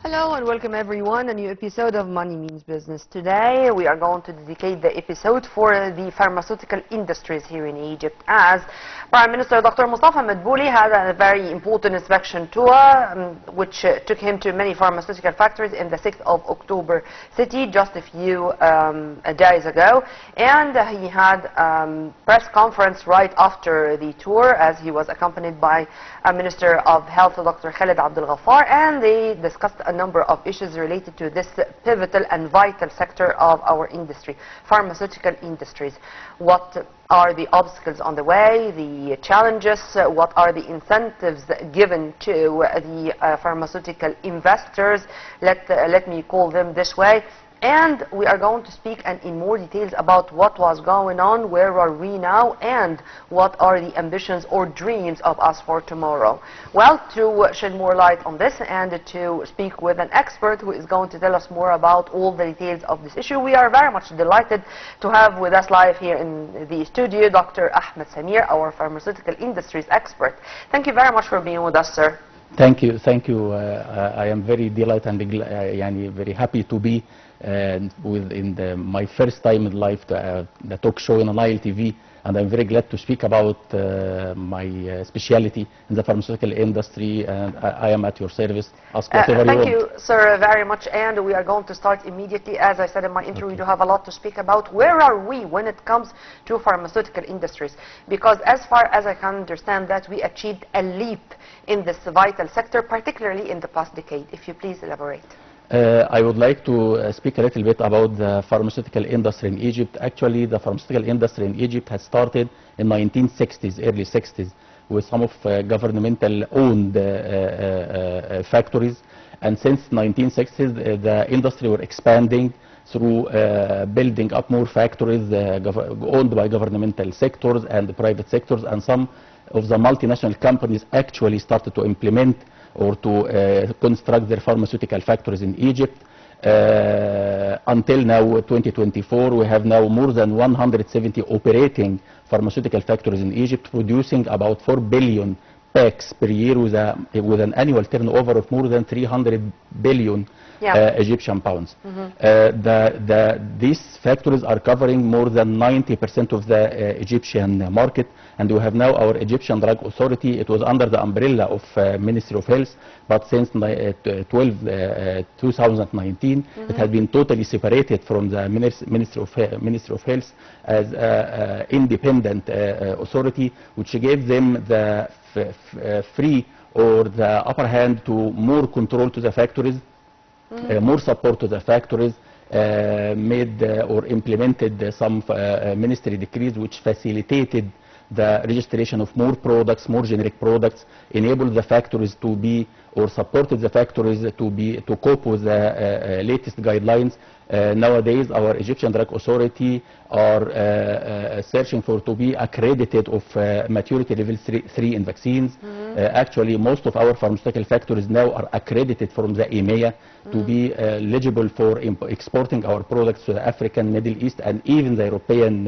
Hello and welcome everyone, a new episode of Money Means Business. Today we are going to dedicate the episode for the pharmaceutical industries here in Egypt, as Prime Minister Dr. Mustafa Madbouli had a very important inspection tour which took him to many pharmaceutical factories in the 6th of October city just a few days ago, and he had a press conference right after the tour as he was accompanied by Minister of Health Dr. Khalid Abdul Ghaffar, and they discussed a number of issues related to this pivotal and vital sector of our industry, pharmaceutical industries. What are the obstacles on the way, the challenges, what are the incentives given to the pharmaceutical investors, let me call them this way. And we are going to speak in more details about what was going on, where are we now, and what are the ambitions or dreams of us for tomorrow. Well, to shed more light on this and to speak with an expert who is going to tell us more about all the details of this issue, we are very much delighted to have with us live here in the studio Dr. Ahmed Samir, our pharmaceutical industries expert. Thank you very much for being with us, sir. Thank you. I am very delighted and very happy to be my first time in life the talk show in Nile TV, and I'm very glad to speak about my specialty in the pharmaceutical industry, and I am at your service. Ask whatever you want. Thank you, sir, very much, and we are going to start immediately. As I said in my intro, we do have a lot to speak about. Where are we when it comes to pharmaceutical industries? Because as far as I can understand that we achieved a leap in this vital sector, particularly in the past decade. If you please elaborate. I would like to speak a little bit about the pharmaceutical industry in Egypt. Actually, the pharmaceutical industry in Egypt has started in 1960s, early 60s, with some of governmental-owned factories. And since 1960s, the industry were expanding through building up more factories owned by governmental sectors and private sectors, and some of the multinational companies actually started to implement or to construct their pharmaceutical factories in Egypt. Until now, 2024, we have now more than 170 operating pharmaceutical factories in Egypt, producing about 4 billion packs per year with an annual turnover of more than 300 billion Egyptian pounds. These factories are covering more than 90% of the Egyptian market, and we have now our Egyptian Drug Authority. It was under the umbrella of Ministry of Health, but since 2019, it has been totally separated from the Ministry of Health as an independent authority, which gave them the free or the upper hand to more control to the factories, more support to the factories, made or implemented some ministry decrees which facilitated the registration of more products, more generic products, enabled the factories to be, or supported the factories to cope with the latest guidelines. Nowadays, our Egyptian Drug Authority are searching for to be accredited of maturity level 3 in vaccines. Actually, most of our pharmaceutical factories now are accredited from the EMEA to be eligible for exporting our products to the African, Middle East, and even the European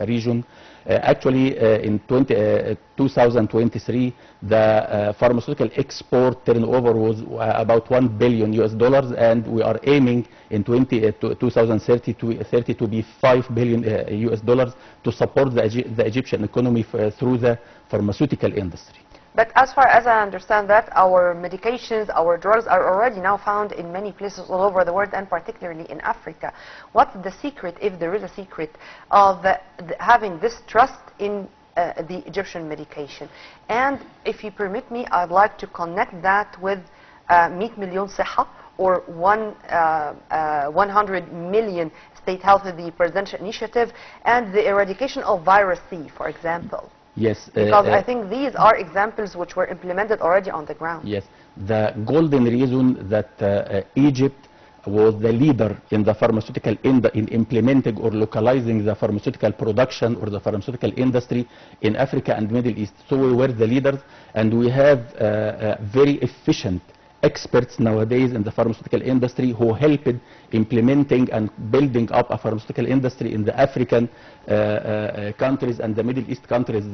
region. Actually, in 2023, the pharmaceutical export turnover was about $1 billion, and we are aiming in 2030 to be $5 billion to support the Egyptian economy through the pharmaceutical industry. But as far as I understand that, our medications, our drugs are already now found in many places all over the world, and particularly in Africa. What's the secret, if there is a secret, of having this trust in the Egyptian medication? And if you permit me, I'd like to connect that with 100 million صحة, or 100 million State Health, the Presidential Initiative, and the eradication of virus C, for example. Yes. Because I think these are examples which were implemented already on the ground. Yes. The golden reason that Egypt was the leader in the pharmaceutical in implementing or localizing the pharmaceutical production or the pharmaceutical industry in Africa and Middle East. So we were the leaders, and we have very efficient experts nowadays in the pharmaceutical industry who helped implementing and building up a pharmaceutical industry in the African countries and the Middle East countries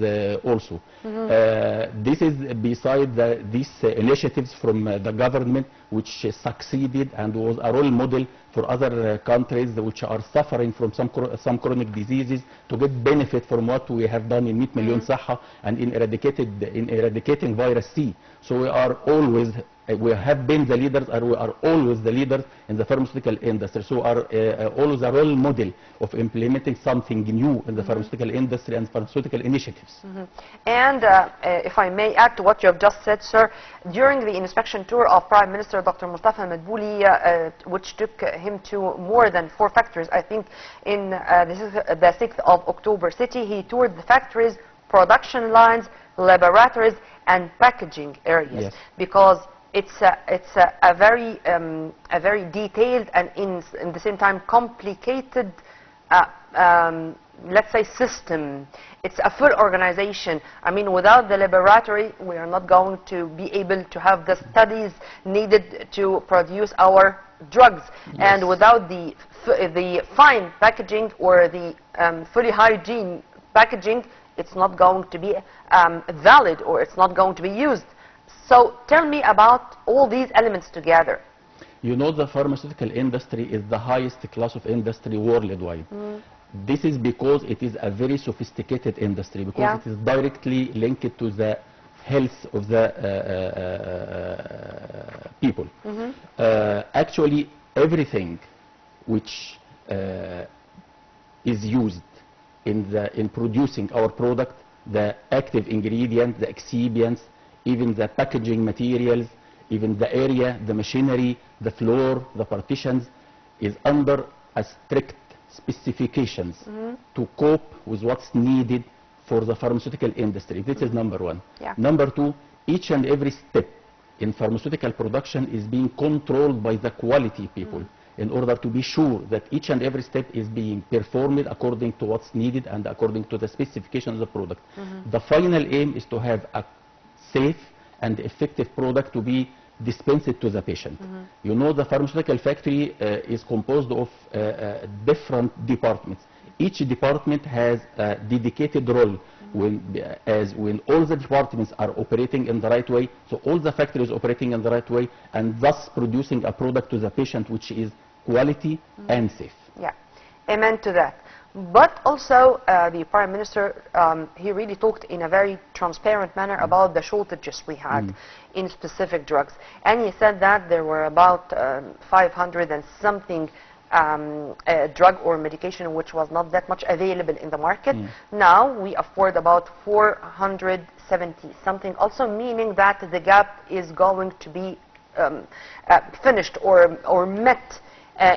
also. This is beside these initiatives from the government, which succeeded and was a role model for other countries which are suffering from some chronic diseases to get benefit from what we have done in 100 million Saha and in eradicating virus C. So we have been the leaders, and we are always the leaders in the pharmaceutical industry. So are always a role model of implementing something new in the pharmaceutical industry and pharmaceutical initiatives. And if I may add to what you have just said, sir, during the inspection tour of Prime Minister Dr. Mustafa Madbouli, which took him to more than 4 factories, I think in the 6th of October city, he toured the factories, production lines, laboratories, and packaging areas. Yes. Because it's a very detailed and in the same time complicated let's say system. It's a full organization. I mean, without the laboratory, we are not going to be able to have the studies needed to produce our drugs. Yes. And without the fine packaging or the fully hygiene packaging, it's not going to be valid, or it's not going to be used. So tell me about all these elements together. You know, the pharmaceutical industry is the highest class of industry worldwide. This is because it is a very sophisticated industry, because it is directly linked to the health of the people. Actually, everything which is used in producing our product, the active ingredient, the excipients, even the packaging materials, even the area, the machinery, the floor, the partitions, is under a strict specifications to cope with what's needed for the pharmaceutical industry. This is number one. Number two, each and every step in pharmaceutical production is being controlled by the quality people in order to be sure that each and every step is being performed according to what's needed and according to the specifications of the product. The final aim is to have a safe and effective product to be dispensed to the patient. You know, the pharmaceutical factory is composed of different departments. Each department has a dedicated role. When all the departments are operating in the right way, so all the factories operating in the right way, and thus producing a product to the patient which is quality and safe. Yeah, amen to that. But also the Prime Minister, he really talked in a very transparent manner about the shortages we had in specific drugs. And he said that there were about 500 and something drug or medication which was not that much available in the market. Now we afford about 470 something, also meaning that the gap is going to be finished or met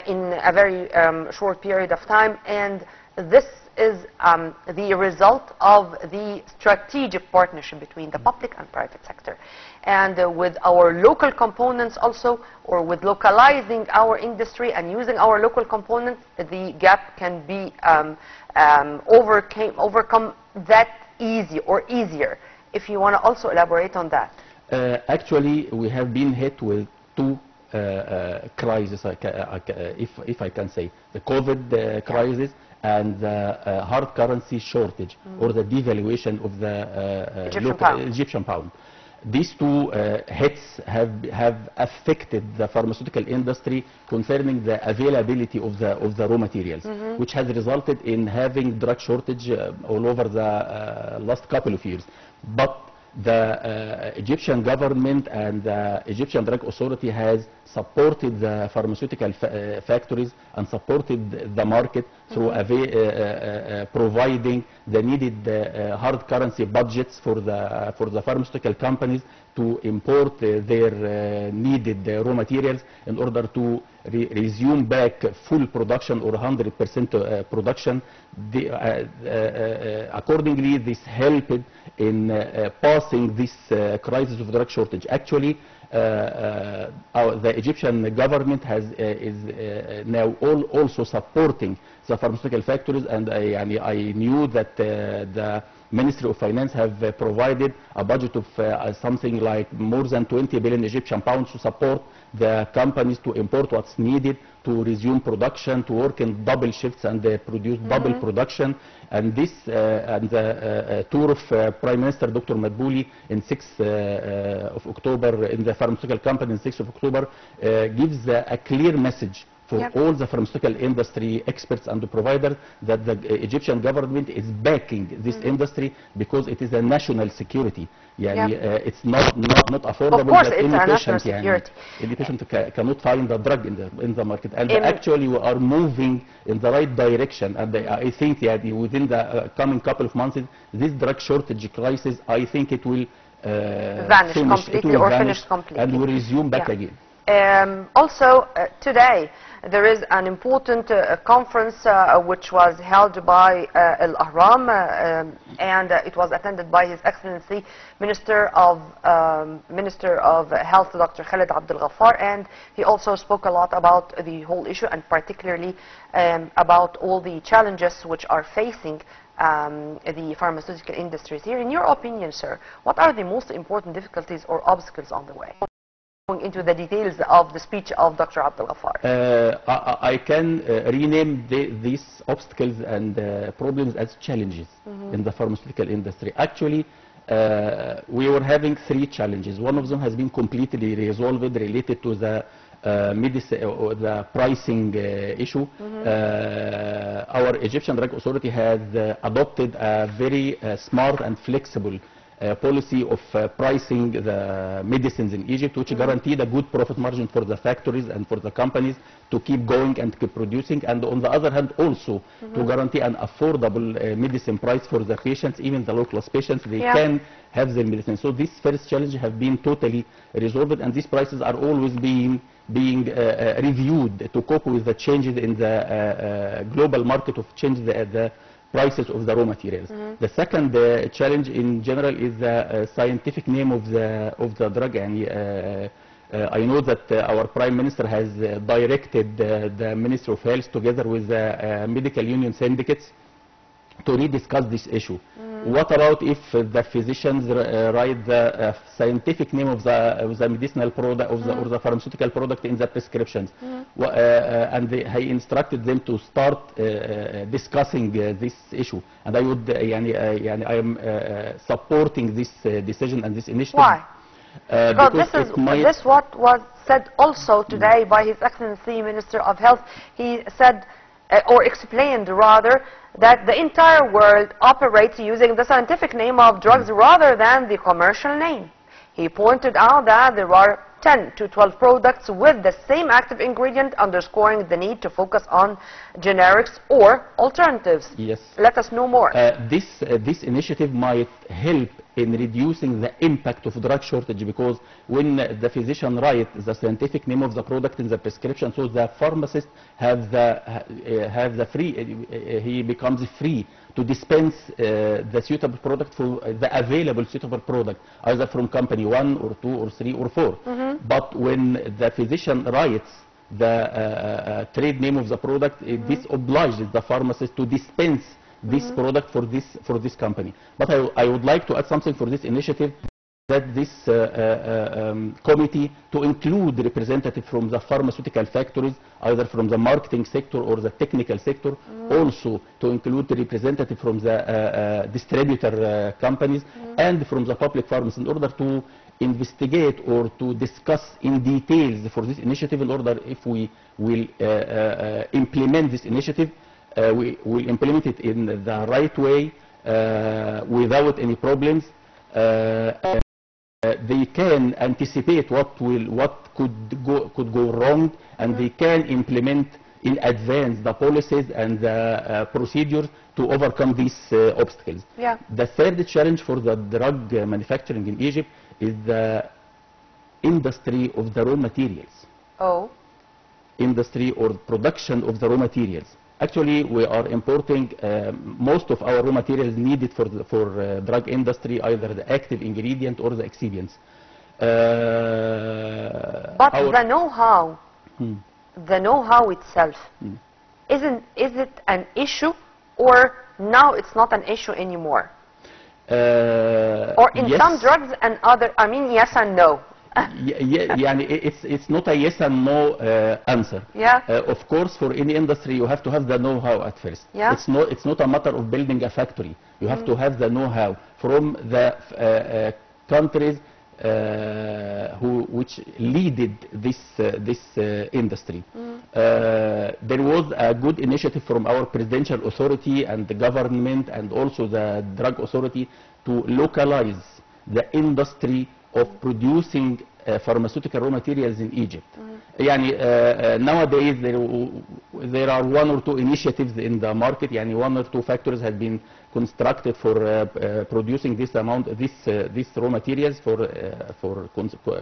in a very short period of time. And this is the result of the strategic partnership between the public and private sector. And with our local components also, or with localizing our industry and using our local components, the gap can be overcome that easy or easier. If you want to also elaborate on that. Actually, we have been hit with two crises, if I can say. The COVID crisis and the hard currency shortage, or the devaluation of the Egyptian pound. These two hits have affected the pharmaceutical industry concerning the availability of the raw materials, which has resulted in having drug shortage all over the last couple of years. But the Egyptian government and the Egyptian Drug Authority has supported the pharmaceutical factories and supported the market through providing the needed hard currency budgets for the pharmaceutical companies to import their needed raw materials in order to resume back full production or 100% production. Accordingly, this helped in passing this crisis of drug shortage. Actually, the Egyptian government is now also supporting the pharmaceutical factories, and I knew that the Ministry of Finance have provided a budget of something like more than 20 billion Egyptian pounds to support the companies to import what's needed to resume production, to work in double shifts and produce double production. And this and the tour of Prime Minister Dr. Madbouli in 6th of October in the pharmaceutical company in 6th of October gives a clear message for all the pharmaceutical industry experts and the providers that the Egyptian government is backing this industry because it is a national security. It's not affordable. Of course, but it's a national security. Any patient cannot find a drug in the market, and actually we are moving in the right direction. And I think within the coming couple of months, this drug shortage crisis, I think it will vanish completely or finish completely, and will resume back again. Also, today there is an important conference which was held by Al Ahram, and it was attended by His Excellency Minister of Health, Dr. Khaled Abdel Ghaffar, and he also spoke a lot about the whole issue and particularly about all the challenges which are facing the pharmaceutical industries here. In your opinion, sir, what are the most important difficulties or obstacles on the way? Into the details of the speech of Dr. Abdel Ghaffar. I can rename these obstacles and problems as challenges in the pharmaceutical industry. Actually, we were having 3 challenges. One of them has been completely resolved related to the medicine or the pricing issue. Our Egyptian Drug Authority has adopted a very smart and flexible policy of pricing the medicines in Egypt, which guaranteed a good profit margin for the factories and for the companies to keep going and keep producing, and on the other hand also to guarantee an affordable medicine price for the patients, even the low-class patients, they can have their medicine. So this first challenge have been totally resolved, and these prices are always being reviewed to cope with the changes in the global market of change the prices of the raw materials. The second challenge in general is the scientific name of the drug. And I know that our Prime Minister has directed the Ministry of Health together with the medical union syndicates to rediscuss this issue. What about if the physicians write the scientific name of the medicinal product or the pharmaceutical product in the prescriptions? And he instructed them to start discussing this issue. And I would, I am supporting this decision and this initiative. Why? Because this what was said also today by His Excellency Minister of Health. He said, or explained rather, that the entire world operates using the scientific name of drugs rather than the commercial name. He pointed out that there are 10 to 12 products with the same active ingredient, underscoring the need to focus on generics or alternatives. Yes. Let us know more. This initiative might help in reducing the impact of drug shortage, because when the physician writes the scientific name of the product in the prescription, so the pharmacist have the free, he becomes free to dispense the suitable product for the available suitable product, either from company 1 or 2 or 3 or 4. But when the physician writes the trade name of the product, this obliges the pharmacist to dispense this product for this company. But I would like to add something for this initiative, that this committee to include representatives from the pharmaceutical factories, either from the marketing sector or the technical sector, also to include the representative from the distributor companies and from the public pharmacy, in order to investigate or to discuss in details for this initiative, in order if we will implement this initiative, we will implement it in the right way without any problems. They can anticipate what could go wrong, and they can implement in advance the policies and the procedures to overcome these obstacles. The third challenge for the drug manufacturing in Egypt is the industry of the raw materials. Industry or production of the raw materials. Actually, we are importing most of our raw materials needed for drug industry, either the active ingredient or the excipients. But the know-how, the know-how itself, is it an issue, or now it's not an issue anymore? Or in yes. some drugs and other, I mean, yes and no. يعني it's not a yes and no answer. Yeah. Of course, for any industry, you have to have the know-how at first. Yeah. It's not a matter of building a factory. You have to have the know-how from the countries which leaded this industry. There was a good initiative from our presidential authority and the government and also the drug authority to localize the industry of producing pharmaceutical raw materials in Egypt. يعني nowadays there are one or two initiatives in the market. يعني one or two factories have been constructed for producing this raw materials for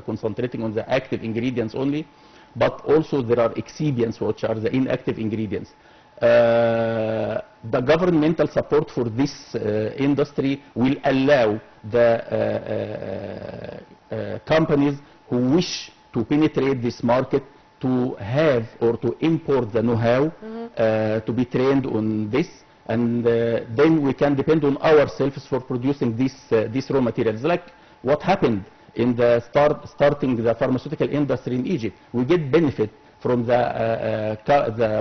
concentrating on the active ingredients only, but also there are excipients, which are the inactive ingredients. The governmental support for this industry will allow the companies who wish to penetrate this market to have or to import the know-how, to be trained on this, and then we can depend on ourselves for producing these raw materials. Like what happened in the starting the pharmaceutical industry in Egypt. We get benefit from the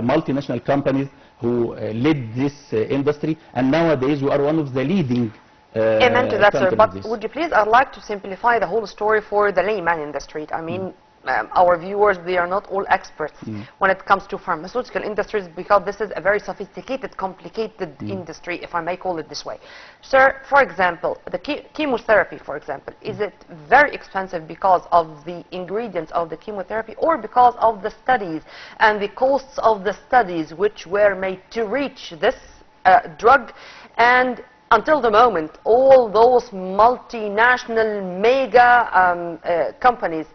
multinational companies who led this industry, and nowadays we are one of the leading Amen to that, sir. But companies. would you please, I'd like to simplify the whole story for the layman in the street. I mean, our viewers, they are not all experts when it comes to pharmaceutical industries, because this is a very sophisticated, complicated industry, if I may call it this way. Sir, for example, the chemotherapy, for example, is it very expensive because of the ingredients of the chemotherapy, or because of the studies and the costs of the studies which were made to reach this drug? And until the moment, all those multinational mega companies,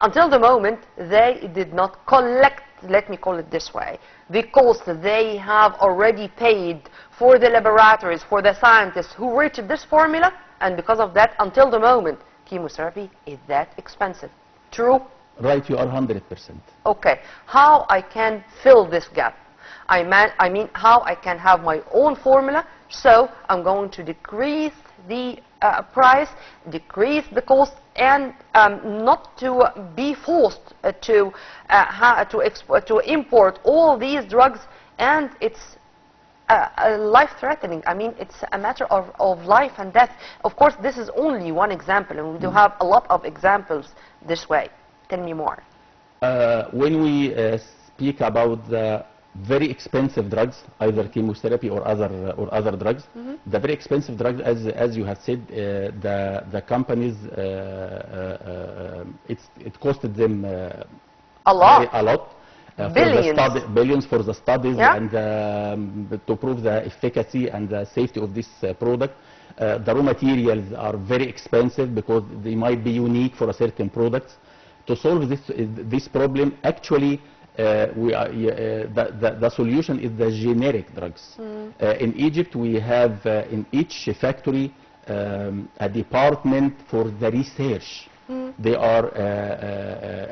until the moment, they did not collect, let me call it this way, the cost they have already paid for the laboratories, for the scientists who reached this formula, and because of that, until the moment, chemotherapy is that expensive. True? Right, you are 100%. Okay. How I can fill this gap? I mean, how I can have my own formula, so I'm going to decrease the price, decrease the cost, and not to be forced to import all these drugs, and it's life-threatening. I mean, it's a matter of life and death. Of course, this is only one example, and we do have a lot of examples this way. Tell me more. When we speak about the very expensive drugs, either chemotherapy or other drugs, the very expensive drugs, as you have said, the companies, it costed them a lot. Billions. Billions for the studies, yeah, and to prove the efficacy and the safety of this product. The raw materials are very expensive because they might be unique for a certain product. To solve this problem, actually, the solution is the generic drugs. In Egypt, we have in each factory a department for the research. They are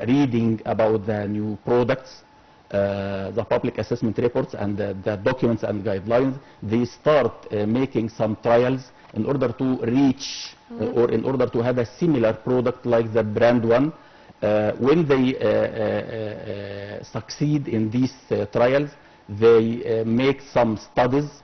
reading about the new products, the public assessment reports, and the documents and guidelines. They start making some trials in order to reach or in order to have a similar product like the brand one. When they succeed in these trials, they make some studies,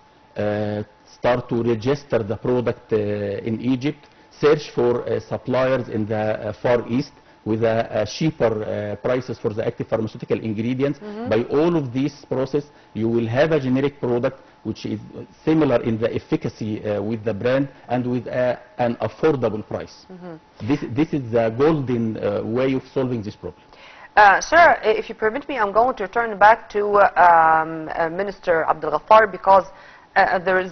start to register the product in Egypt, search for suppliers in the Far East with cheaper prices for the active pharmaceutical ingredients. By all of this process, you will have a generic product which is similar in the efficacy with the brand and with an affordable price. This is the golden way of solving this problem. Sir, if you permit me, I'm going to turn back to Minister Abdel Ghaffar, because there is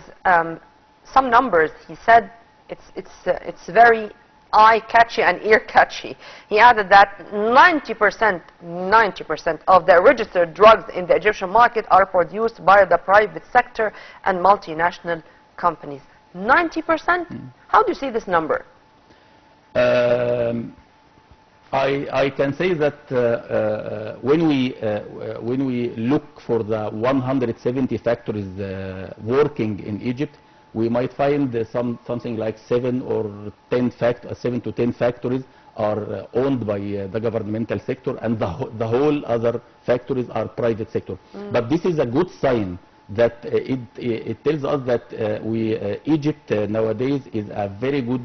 some numbers. He said it's very eye-catchy and ear-catchy. He added that 90% of the registered drugs in the Egyptian market are produced by the private sector and multinational companies. 90%? How do you see this number? I can say that when we look for the 170 factories working in Egypt, we might find something like 7 to 10 factories are owned by the governmental sector, and the whole other factories are private sector. But this is a good sign that it tells us that Egypt nowadays is a very good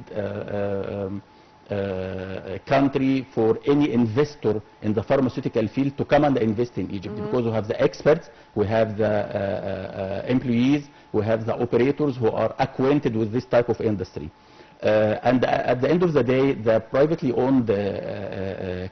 country for any investor in the pharmaceutical field to come and invest in Egypt, because we have the experts, we have the employees, we have the operators who are acquainted with this type of industry. And at the end of the day, the privately owned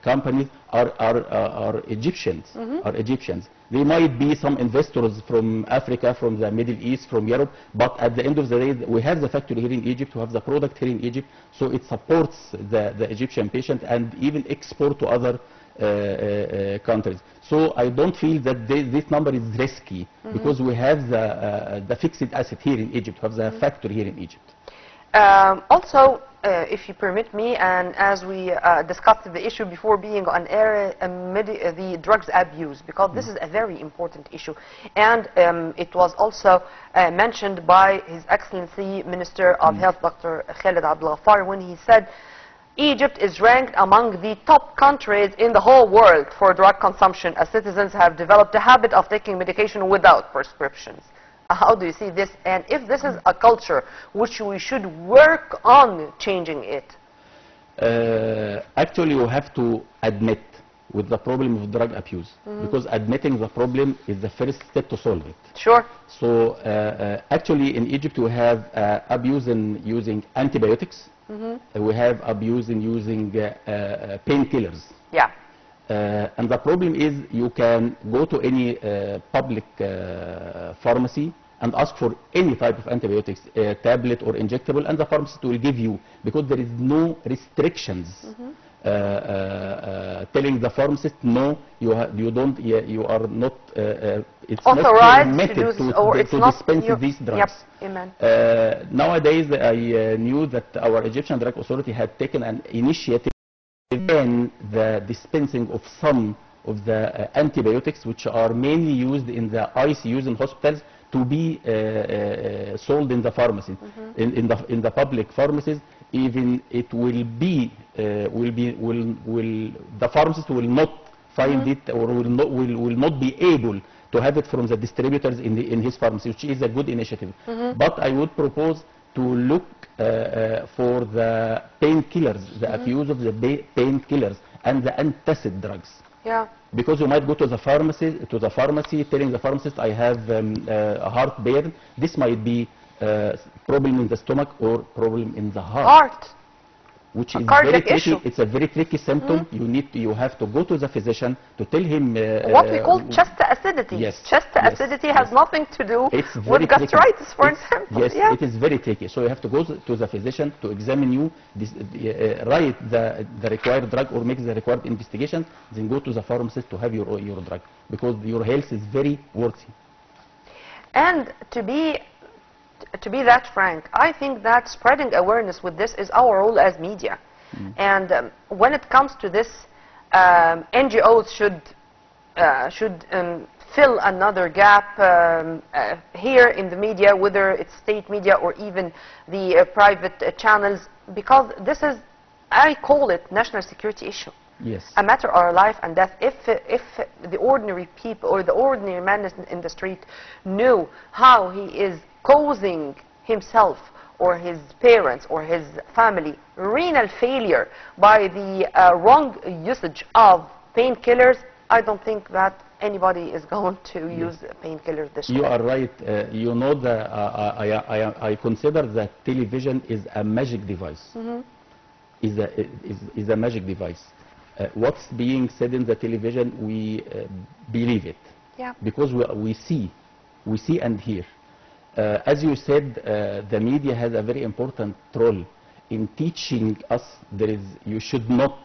companies are Egyptians. Are Egyptians. They might be some investors from Africa, from the Middle East, from Europe, but at the end of the day, we have the factory here in Egypt, we have the product here in Egypt, so it supports the Egyptian patient and even export to other countries. So I don't feel that this number is risky, because we have the fixed asset here in Egypt, we have the factory here in Egypt. Also, if you permit me, and as we discussed the issue before being on air, the drugs abuse, because this is a very important issue. And it was also mentioned by His Excellency Minister of Health, Dr. Khaled Abdel Ghaffar, when he said Egypt is ranked among the top countries in the whole world for drug consumption, as citizens have developed a habit of taking medication without prescriptions. How do you see this, and if this is a culture which we should work on changing it? Actually, we have to admit with the problem of drug abuse, because admitting the problem is the first step to solve it. Sure. So actually in Egypt we have abuse in using antibiotics, we have abuse in using painkillers. Yeah. And the problem is you can go to any public pharmacy and ask for any type of antibiotics, tablet or injectable, and the pharmacist will give you, because there is no restrictions telling the pharmacist, no, you are not, it's authorized not permitted to dispense these drugs. Yep. Amen. Nowadays I knew that our Egyptian Drug Authority had taken an initiative in the dispensing of some of the antibiotics, which are mainly used in the ICUs in hospitals, to be sold in the pharmacies, in the public pharmacies. Even it will be the pharmacist will not find it, or will not be able to have it from the distributors in his pharmacy, which is a good initiative. But I would propose to look for the painkillers, the abuse of the painkillers and the antacid drugs. Yeah. Because you might go to the pharmacy telling the pharmacist, I have a heartburn. This might be problem in the stomach or problem in the heart. Which is very tricky. It's a very tricky symptom. You have to go to the physician to tell him what we call chest acidity. Yes. Chest acidity has nothing to do with gastritis, for example. Yes, it is very tricky. So you have to go to the physician to examine you, write the required drug or make the required investigation, then go to the pharmacist to have your drug, because your health is very worthy. And to be that frank, I think that spreading awareness with this is our role as media. And when it comes to this, NGOs should fill another gap here in the media, whether it's state media or even the private channels, because this is, I call it, national security issue. Yes. A matter of life and death. If the ordinary people or the ordinary man in the street knew how he is causing himself or his parents or his family renal failure by the wrong usage of painkillers, I don't think that anybody is going to use painkillers this way. You are right. You know, I consider that television is a magic device. Is a magic device. What's being said in the television, we believe it. Yeah. Because we see and hear. As you said, the media has a very important role in teaching us you should not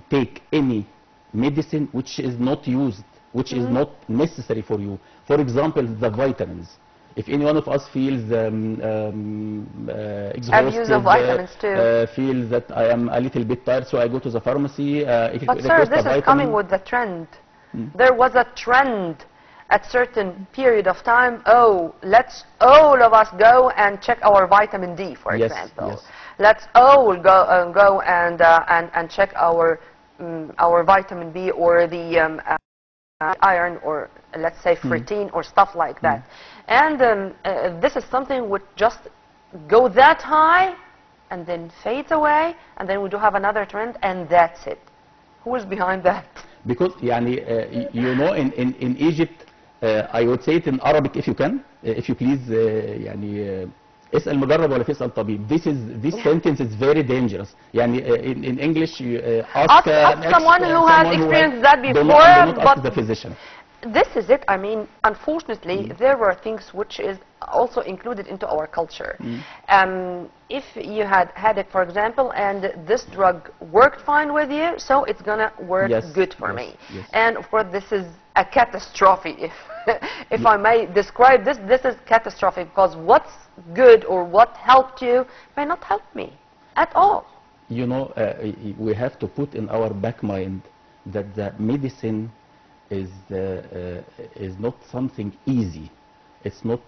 take any medicine which is not used, which is not necessary for you. For example, the vitamins. If any one of us feels exhausted, abuse of vitamins too. Feels that I am a little bit tired, so I go to the pharmacy. But sir, this is coming with the trend. There was a trend at certain period of time, oh, let's all of us go and check our vitamin D, for Yes, example. yes. Let's all go and check our vitamin B or the iron, or let's say ferritin or stuff like that. And this is something which just go that high and then fades away, and then we do have another trend, and that's it. Who is behind that? Because يعني, you know, in Egypt, I would say it in Arabic if you can, if you please, يعني اسأل مجرب ولا تسأل طبيب. This sentence is very dangerous. يعني in English you ask someone who has experienced that before, do not ask the physician. This is it. I mean, unfortunately, there were things which is also included into our culture. If you had it, for example, and this drug worked fine with you, so it's gonna work good for me. Yes. And of course, this is a catastrophe. If I may describe this, this is catastrophic, because what's good or what helped you may not help me at all. You know, we have to put in our back mind that the medicine is not something easy. It's not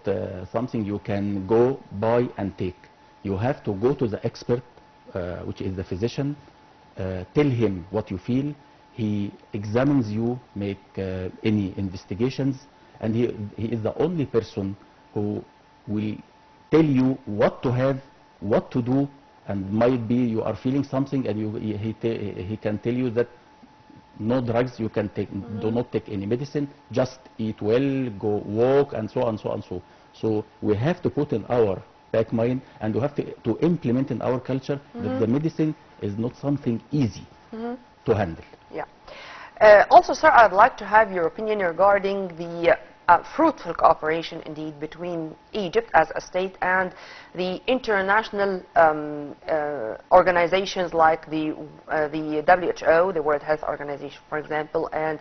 something you can go buy and take. You have to go to the expert, which is the physician, tell him what you feel. He examines you, make any investigations, and he is the only person who will tell you what to have, what to do, and might be you are feeling something, and he can tell you that no drugs you can take, do not take any medicine, just eat well, go walk, and so on, so on, so we have to put in our back mind, and we have to implement in our culture that the medicine is not something easy to handle. Yeah. Also, sir, I'd like to have your opinion regarding the fruitful cooperation, indeed, between Egypt as a state and the international organizations like the WHO, the World Health Organization, for example, and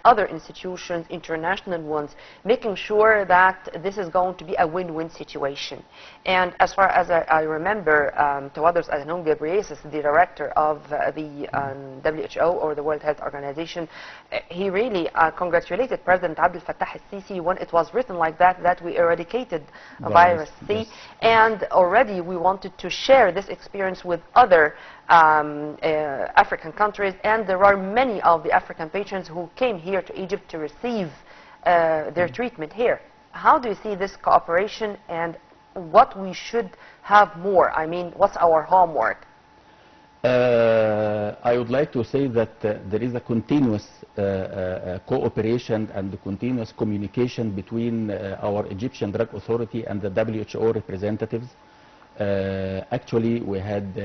other institutions, international ones, making sure that this is going to be a win-win situation. And as far as I remember, Tawadros Adhanom Ghebreyesus, the director of the WHO, or the World Health Organization, he really congratulated President Abdel Fattah al-Sisi when it was written like that we eradicated virus C. Yes. And already we wanted to share this experience with other African countries, and there are many of the African patients who came here to Egypt to receive their treatment here. How do you see this cooperation, and what we should have more? I mean, what's our homework? I would like to say that there is a continuous cooperation and continuous communication between our Egyptian Drug Authority and the WHO representatives. Actually, we had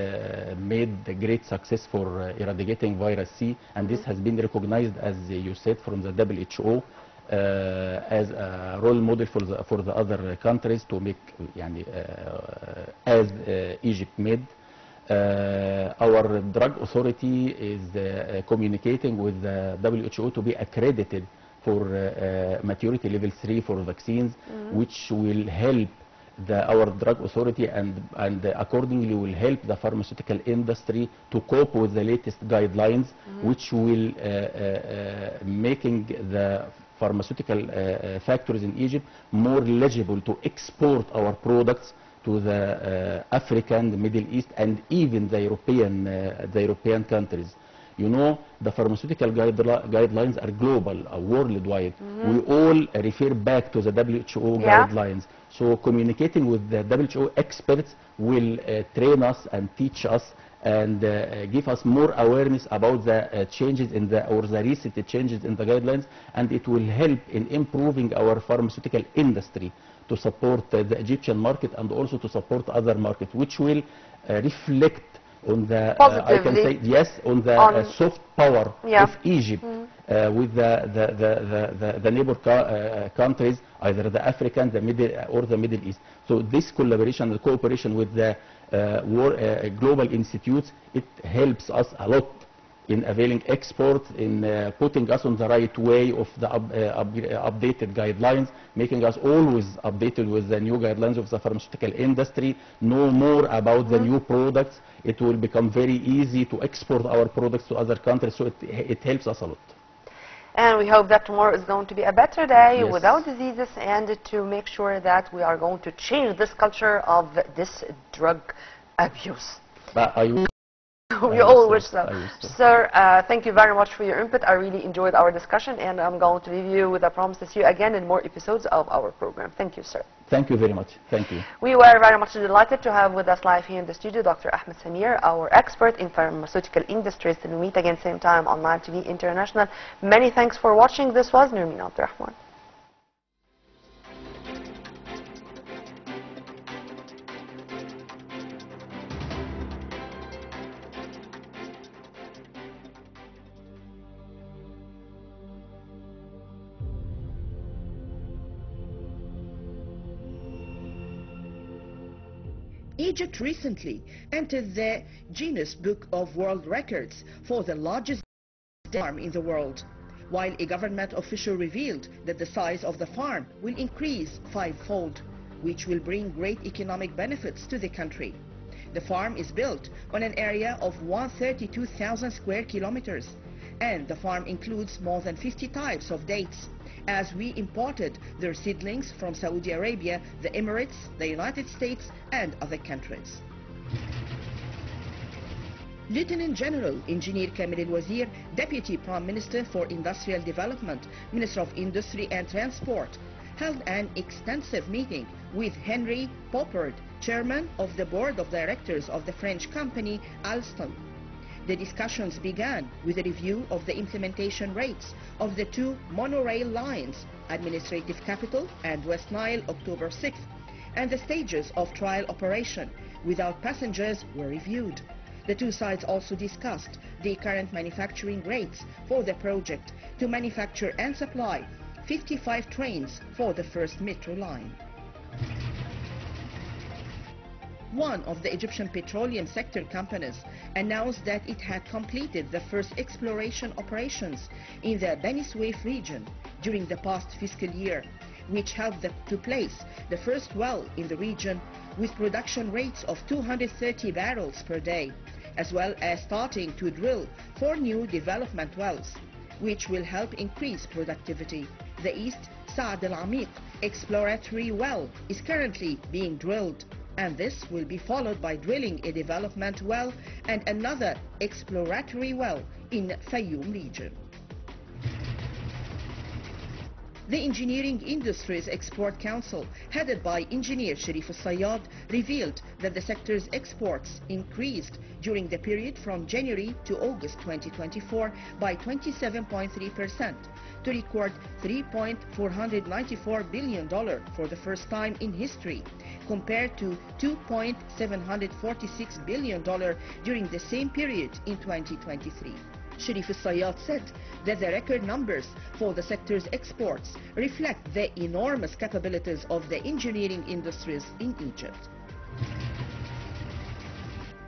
made a great success for eradicating virus C, and this has been recognized, as you said, from the WHO as a role model for the other countries to make, as Egypt made. Our drug authority is communicating with the WHO to be accredited for maturity level 3 for vaccines, which will help our drug authority and accordingly will help the pharmaceutical industry to cope with the latest guidelines, which will making the pharmaceutical factories in Egypt more eligible to export our products to the African, the Middle East, and even the European countries. You know, the pharmaceutical guidelines are global, worldwide. We all refer back to the WHO guidelines. So communicating with the WHO experts will train us and teach us and give us more awareness about the changes in or the recent changes in the guidelines, and it will help in improving our pharmaceutical industry to support the Egyptian market and also to support other markets, which will reflect on the I can say yes on the soft power of Egypt with the neighbor countries, either the African, the Middle East. So this collaboration and cooperation with the global institutes, it helps us a lot in availing exports, in putting us on the right way of the updated guidelines, making us always updated with the new guidelines of the pharmaceutical industry, know more about the new products. It will become very easy to export our products to other countries, so it helps us a lot. And we hope that tomorrow is going to be a better day Yes. without diseases, and to make sure that we are going to change this culture of this drug abuse. But We all wish so. I wish so. Sir, thank you very much for your input. I really enjoyed our discussion, and I'm going to leave you with a promise to see you again in more episodes of our program. Thank you, sir. Thank you very much. Thank you. We were very much delighted to have with us live here in the studio Dr. Ahmed Samir, our expert in pharmaceutical industries. Till we meet again same time on Live TV International. Many thanks for watching. This was Nurmeen Abdurrahman. Egypt recently entered the Guinness Book of World Records for the largest farm in the world, while a government official revealed that the size of the farm will increase fivefold, which will bring great economic benefits to the country. The farm is built on an area of 132,000 square kilometers, and the farm includes more than 50 types of dates, as we imported their seedlings from Saudi Arabia, the Emirates, the United States, and other countries. Lieutenant General Engineer Kamil El-Wazir, Deputy Prime Minister for Industrial Development, Minister of Industry and Transport, held an extensive meeting with Henry Poppard, Chairman of the Board of Directors of the French company Alstom. The discussions began with a review of the implementation rates of the two monorail lines, Administrative Capital and West Nile, October 6th, and the stages of trial operation without passengers were reviewed. The two sides also discussed the current manufacturing rates for the project to manufacture and supply 55 trains for the first metro line. One of the Egyptian petroleum sector companies announced that it had completed the first exploration operations in the Beni Suef region during the past fiscal year, which helped to place the first well in the region with production rates of 230 barrels per day, as well as starting to drill 4 new development wells, which will help increase productivity. The East Saad al-Amiq exploratory well is currently being drilled, and this will be followed by drilling a development well and another exploratory well in Fayoum region. The Engineering Industries Export Council, headed by engineer Sharif Al-Sayyad, revealed that the sector's exports increased during the period from January to August 2024 by 27.3% to record $3.494 billion for the first time in history, compared to $2.746 billion during the same period in 2023. Sharif Al-Sayyad said that the record numbers for the sector's exports reflect the enormous capabilities of the engineering industries in Egypt.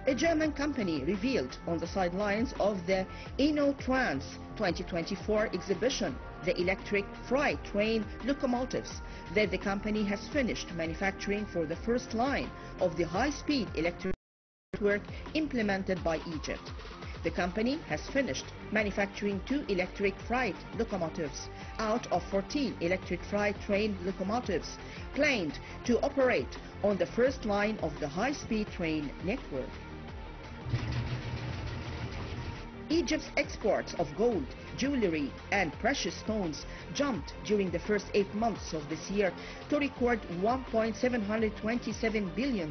A German company revealed on the sidelines of the InnoTrans 2024 exhibition, the electric freight train locomotives, that the company has finished manufacturing for the first line of the high-speed electric network implemented by Egypt. The company has finished manufacturing 2 electric freight locomotives out of 14 electric freight train locomotives planned to operate on the first line of the high-speed train network. Egypt's exports of gold, jewelry and precious stones jumped during the first 8 months of this year to record $1.727 billion,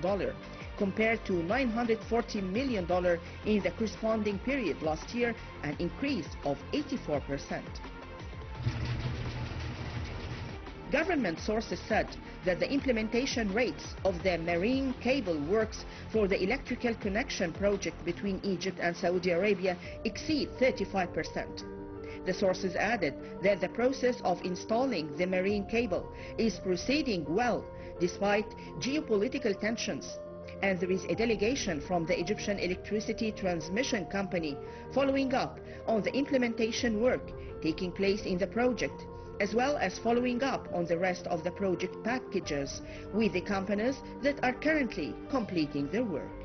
compared to $940 million in the corresponding period last year, an increase of 84%. Government sources said that the implementation rates of the marine cable works for the electrical connection project between Egypt and Saudi Arabia exceed 35%. The sources added that the process of installing the marine cable is proceeding well despite geopolitical tensions, and there is a delegation from the Egyptian Electricity Transmission Company following up on the implementation work taking place in the project, as well as following up on the rest of the project packages with the companies that are currently completing their work.